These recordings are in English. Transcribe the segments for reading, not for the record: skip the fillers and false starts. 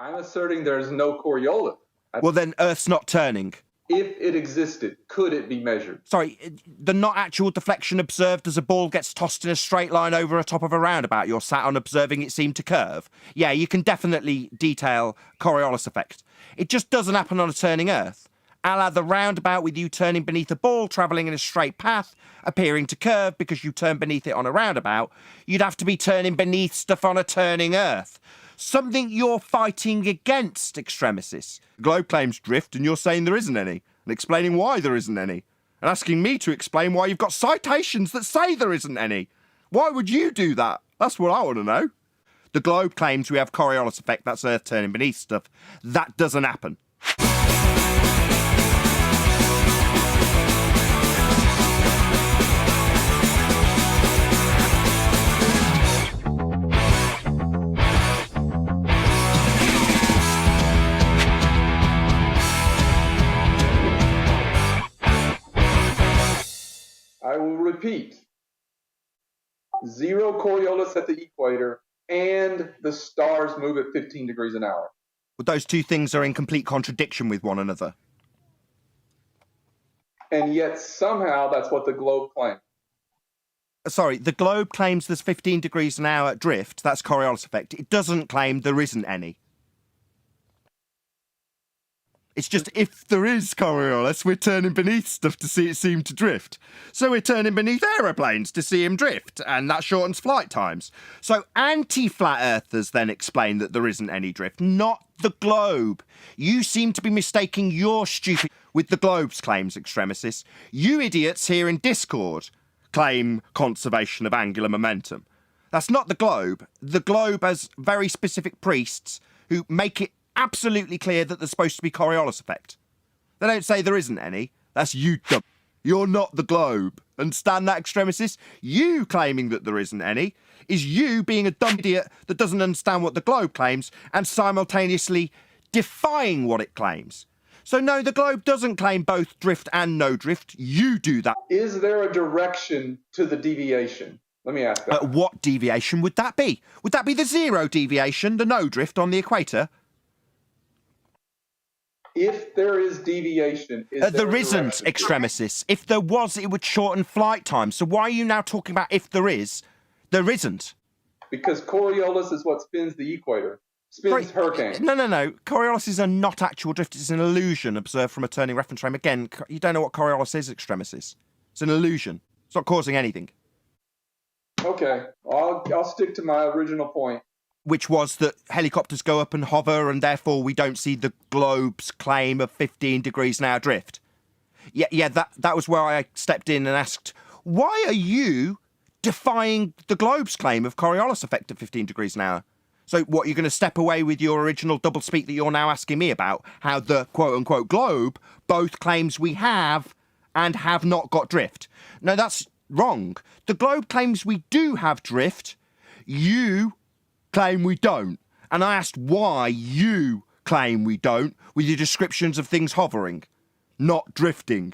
I'm asserting there's no Coriolis. Well, then Earth's not turning. If it existed, could it be measured? Sorry, the not actual deflection observed as a ball gets tossed in a straight line over a top of a roundabout you're sat on observing it seem to curve. Yeah, you can definitely detail Coriolis effect. It just doesn't happen on a turning Earth. A la the roundabout with you turning beneath a ball travelling in a straight path, appearing to curve because you turn beneath it on a roundabout, you'd have to be turning beneath stuff on a turning Earth. Something you're fighting against, Extremesis. The globe claims drift and you're saying there isn't any, and explaining why there isn't any, and asking me to explain why you've got citations that say there isn't any. Why would you do that? That's what I want to know. The globe claims we have Coriolis effect, that's Earth turning beneath stuff. That doesn't happen. I will repeat. 0 Coriolis at the equator, and the stars move at 15 degrees an hour. Well, those two things are in complete contradiction with one another. And yet somehow that's what the globe claims. Sorry, the globe claims there's 15 degrees an hour drift, that's Coriolis effect. It doesn't claim there isn't any. It's just if there is Coriolis, we're turning beneath stuff to see it seem to drift. So we're turning beneath aeroplanes to see him drift, and that shortens flight times. So anti-flat earthers then explain that there isn't any drift, not the globe. You seem to be mistaking your stupid with the globe's claims, Extremesis. You idiots here in Discord claim conservation of angular momentum. That's not the globe. The globe has very specific priests who make it absolutely clear that there's supposed to be Coriolis effect. They don't say there isn't any. That's you dumb. You're not the globe. Understand that, Extremesis? You claiming that there isn't any is you being a dumb idiot that doesn't understand what the globe claims and simultaneously defying what it claims. So no, the globe doesn't claim both drift and no drift. You do that. Is there a direction to the deviation? Let me ask that. What deviation would that be? Would that be the 0 deviation, the no drift on the equator? If there is deviation, is there isn't, Extremesis. If there was, it would shorten flight time. So why are you now talking about if there is? There isn't. Because Coriolis is what spins the equator. Spins hurricanes. No. Coriolis is a not actual drift. It's an illusion observed from a turning reference frame. Again, you don't know what Coriolis is, Extremesis. It's an illusion. It's not causing anything. Okay, I'll stick to my original point. Which was that helicopters go up and hover and therefore we don't see the globe's claim of 15 degrees an hour drift. Yeah, that was where I stepped in and asked, why are you defying the globe's claim of Coriolis effect at 15 degrees an hour? So what, you're going to step away with your original doublespeak that you're now asking me about, how the quote-unquote globe both claims we have and have not got drift? No, that's wrong. The globe claims we do have drift. You claim we don't. And I asked why you claim we don't with your descriptions of things hovering, not drifting.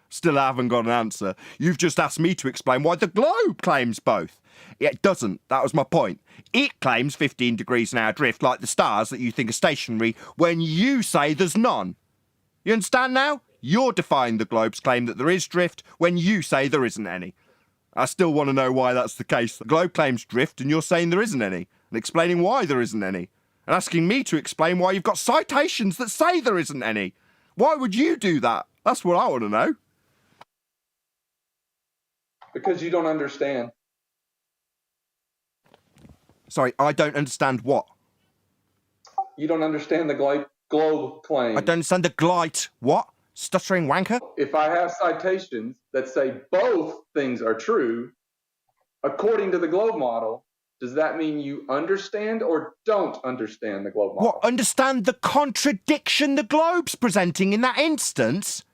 Still haven't got an answer. You've just asked me to explain why the globe claims both. It doesn't. That was my point. It claims 15 degrees an hour drift like the stars that you think are stationary when you say there's none. You understand now? You're defying the globe's claim that there is drift when you say there isn't any. I still want to know why that's the case. The globe claims drift and you're saying there isn't any, and explaining why there isn't any, and asking me to explain why you've got citations that say there isn't any. Why would you do that? That's what I want to know. Because you don't understand. Sorry, I don't understand what? You don't understand the globe claim. I don't understand the glite. What? Stuttering wanker? If I have citations that say both things are true, according to the globe model, does that mean you understand or don't understand the globe model? What, understand the contradiction the globe's presenting in that instance?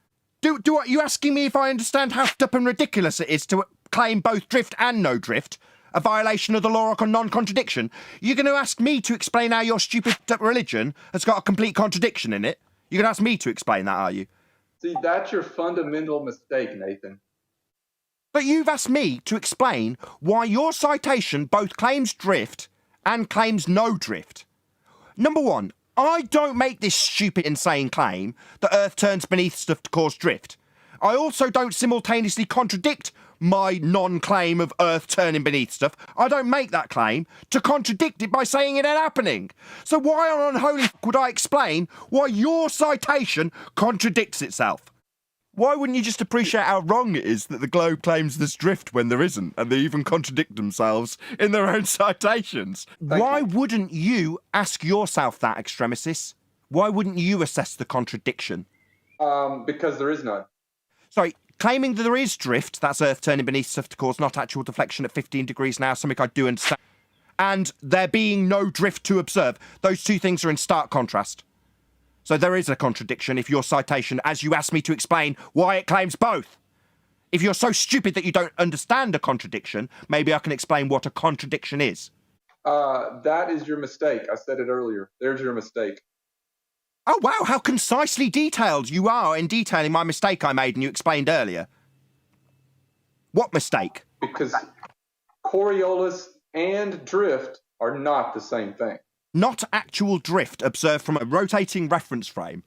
Are you asking me if I understand how f***ed up and ridiculous it is to claim both drift and no drift? A violation of the law of non-contradiction? You're going to ask me to explain how your stupid religion has got a complete contradiction in it? You're going to ask me to explain that, are you? See, that's your fundamental mistake, Nathan. But you've asked me to explain why your citation both claims drift and claims no drift. Number one, I don't make this stupid, insane claim that Earth turns beneath stuff to cause drift. I also don't simultaneously contradict my non-claim of Earth turning beneath stuff. I don't make that claim to contradict it by saying it ain't happening. So why on unholy would I explain why your citation contradicts itself? Why wouldn't you just appreciate how wrong it is that the globe claims there's drift when there isn't, and they even contradict themselves in their own citations? Why wouldn't you ask yourself that, Extremesis? Why wouldn't you assess the contradiction? Because there is none. Sorry, claiming that there is drift, that's Earth turning beneath stuff to cause not actual deflection at 15 degrees now, something I do understand, and there being no drift to observe, those two things are in stark contrast. So there is a contradiction if your citation, as you asked me to explain why it claims both. If you're so stupid that you don't understand a contradiction, maybe I can explain what a contradiction is. That is your mistake. I said it earlier. There's your mistake. Oh, wow, how concisely detailed you are in detailing my mistake I made and you explained earlier. What mistake? Because Coriolis and drift are not the same thing. Not actual drift observed from a rotating reference frame.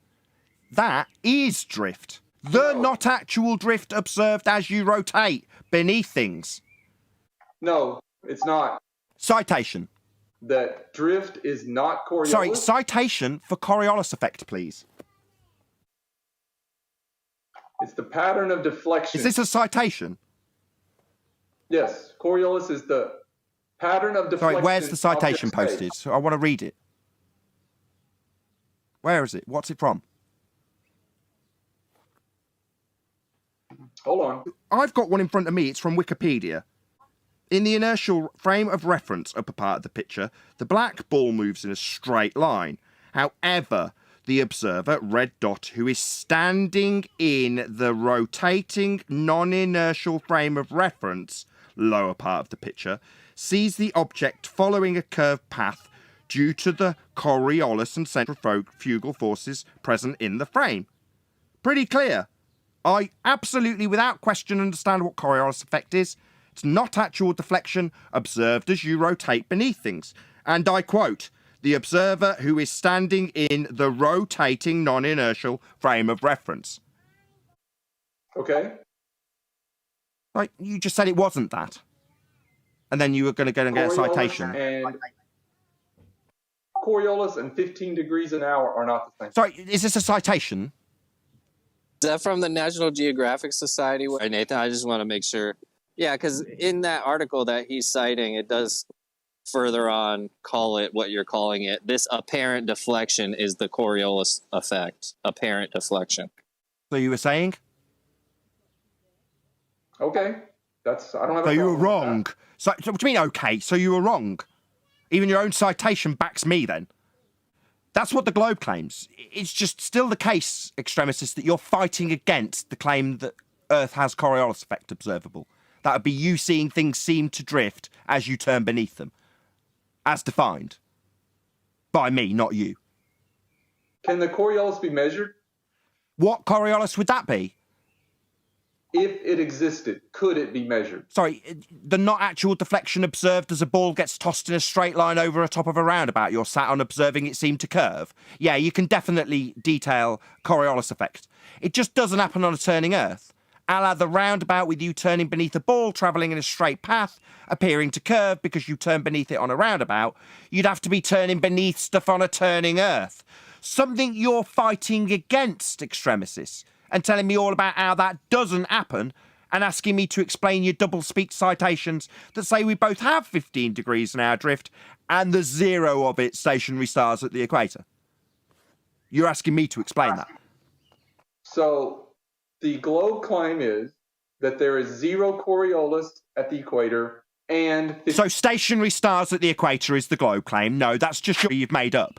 That is drift. The not actual drift observed as you rotate beneath things. No, it's not. Citation. That drift is not Coriolis. Sorry, citation for Coriolis effect, please. It's the pattern of deflection. Is this a citation? Yes, Coriolis is the pattern of deflection. Sorry, where's the citation posted? So I want to read it. Where is it? What's it from? Hold on. I've got one in front of me. It's from Wikipedia. In the inertial frame of reference, upper part of the picture, the black ball moves in a straight line. However, the observer, red dot, who is standing in the rotating non-inertial frame of reference, lower part of the picture, sees the object following a curved path due to the Coriolis and centrifugal forces present in the frame. Pretty clear. I absolutely, without question, understand what Coriolis effect is. It's not actual deflection observed as you rotate beneath things. And I quote, the observer who is standing in the rotating non-inertial frame of reference. Okay. Like, you just said it wasn't that. And then you were going to go and get a citation. Coriolis and 15 degrees an hour are not the same. Sorry, is this a citation? Is that from the National Geographic Society? Nathan, I just want to make sure. Yeah, because in that article that he's citing, it does further on call it what you're calling it. This apparent deflection is the Coriolis effect. Apparent deflection. So you were saying? Okay. I don't have a problem. So you were wrong. So what do you mean, okay? So you were wrong. Even your own citation backs me then. That's what the Globe claims. It's just still the case, Extremesis, that you're fighting against the claim that Earth has Coriolis effect observable. That would be you seeing things seem to drift as you turn beneath them. As defined. By me, not you. Can the Coriolis be measured? What Coriolis would that be? If it existed, could it be measured? Sorry, the not actual deflection observed as a ball gets tossed in a straight line over the top of a roundabout you're sat on observing it seem to curve? Yeah, you can definitely detail Coriolis effect. It just doesn't happen on a turning Earth. A la the roundabout with you turning beneath a ball travelling in a straight path, appearing to curve because you turn beneath it on a roundabout, you'd have to be turning beneath stuff on a turning Earth. Something you're fighting against, Extremesis, and telling me all about how that doesn't happen, and asking me to explain your double-speak citations that say we both have 15 degrees an hour drift and the zero of it stationary stars at the equator. You're asking me to explain that. So the Globe claim is that there is zero Coriolis at the equator and... So stationary stars at the equator is the Globe claim. No, that's just you've made up.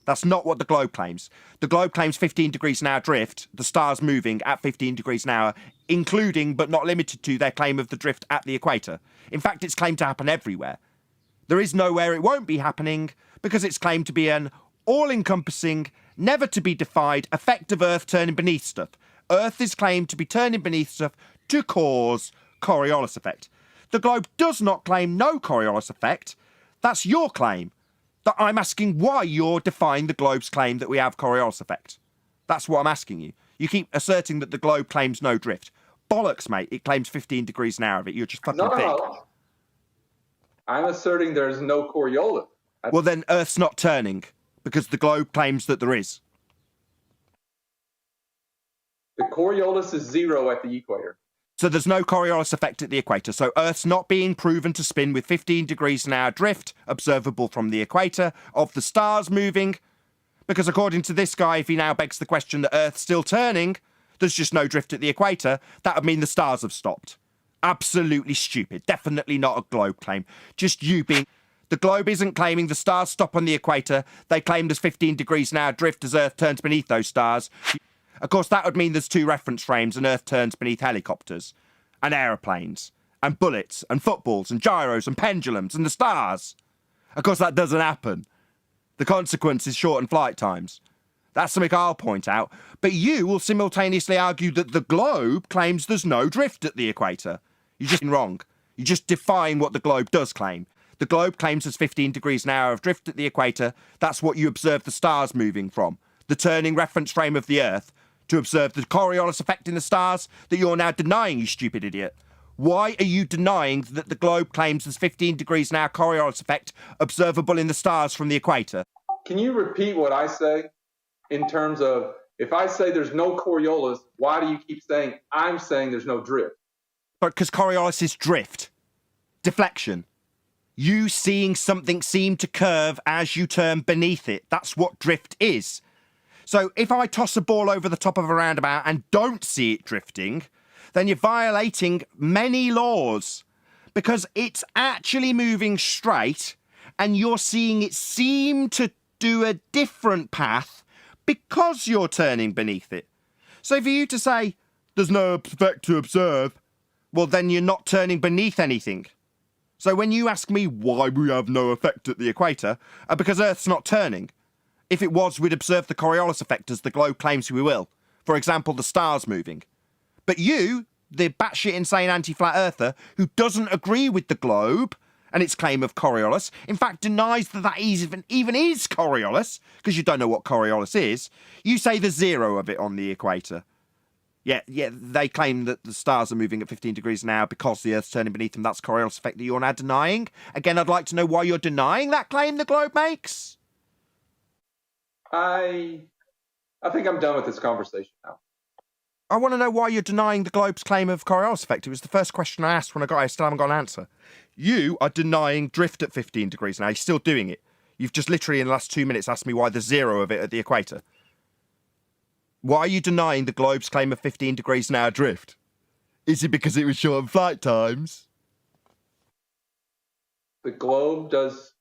That's not what the Globe claims. The Globe claims 15 degrees an hour drift, the stars moving at 15 degrees an hour, including but not limited to their claim of the drift at the equator. In fact, it's claimed to happen everywhere. There is nowhere it won't be happening because it's claimed to be an all-encompassing, never-to-be-defied effect of Earth turning beneath stuff. Earth is claimed to be turning beneath stuff to cause Coriolis effect. The Globe does not claim no Coriolis effect. That's your claim. I'm asking why you're defying the globe's claim that we have Coriolis effect. That's what I'm asking you. You keep asserting that the globe claims no drift. Bollocks, mate. It claims 15 degrees an hour of it. You're just fucking thick. No. I'm asserting there's no Coriolis. Well, then Earth's not turning because the globe claims that there is. The Coriolis is 0 at the equator. So there's no Coriolis effect at the equator. So Earth's not being proven to spin with 15 degrees an hour drift observable from the equator of the stars moving. Because according to this guy, if he now begs the question that Earth's still turning, there's just no drift at the equator, that would mean the stars have stopped. Absolutely stupid. Definitely not a globe claim. Just you being... The globe isn't claiming the stars stop on the equator. They claim there's 15 degrees an hour drift as Earth turns beneath those stars. Of course, that would mean there's 2 reference frames and Earth turns beneath helicopters and aeroplanes and bullets and footballs and gyros and pendulums and the stars. Of course, that doesn't happen. The consequence is shortened flight times. That's something I'll point out. But you will simultaneously argue that the globe claims there's no drift at the equator. You're just wrong. You're just defying what the globe does claim. The globe claims there's 15 degrees an hour of drift at the equator. That's what you observe the stars moving from. The turning reference frame of the Earth to observe the Coriolis effect in the stars that you're now denying, you stupid idiot. Why are you denying that the globe claims there's 15 degrees an hour Coriolis effect observable in the stars from the equator? Can you repeat what I say in terms of, if I say there's no Coriolis, why do you keep saying I'm saying there's no drift? Because Coriolis is drift. Deflection. You seeing something seem to curve as you turn beneath it. That's what drift is. So if I toss a ball over the top of a roundabout and don't see it drifting, then you're violating many laws because it's actually moving straight and you're seeing it seem to do a different path because you're turning beneath it. So for you to say there's no effect to observe, well, then you're not turning beneath anything. So when you ask me why we have no effect at the equator, because Earth's not turning. If it was, we'd observe the Coriolis effect as the globe claims we will. For example, the stars moving. But you, the batshit insane anti-flat earther, who doesn't agree with the globe and its claim of Coriolis, in fact denies that even is Coriolis, because you don't know what Coriolis is, you say there's 0 of it on the equator. Yeah, they claim that the stars are moving at 15 degrees an hour because the Earth's turning beneath them. That's Coriolis effect that you're now denying. Again, I'd like to know why you're denying that claim the globe makes. I think I'm done with this conversation now. I want to know why you're denying the globe's claim of Coriolis effect. It was the first question I asked when I still haven't got an answer. You are denying drift at 15 degrees now. You're still doing it. You've just literally in the last 2 minutes asked me why there's 0 of it at the equator. Why are you denying the globe's claim of 15 degrees an hour drift? Is it because it was short flight times? The globe does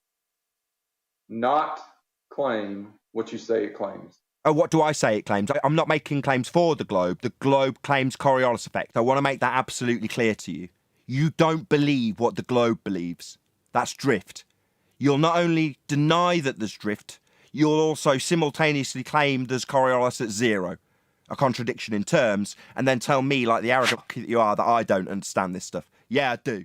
not claim what you say it claims. Oh, what do I say it claims? I'm not making claims for the globe. The globe claims Coriolis effect. I want to make that absolutely clear to you. You don't believe what the globe believes. That's drift. You'll not only deny that there's drift, you'll also simultaneously claim there's Coriolis at 0, a contradiction in terms, and then tell me, like the arrogant that you are, that I don't understand this stuff. Yeah, I do.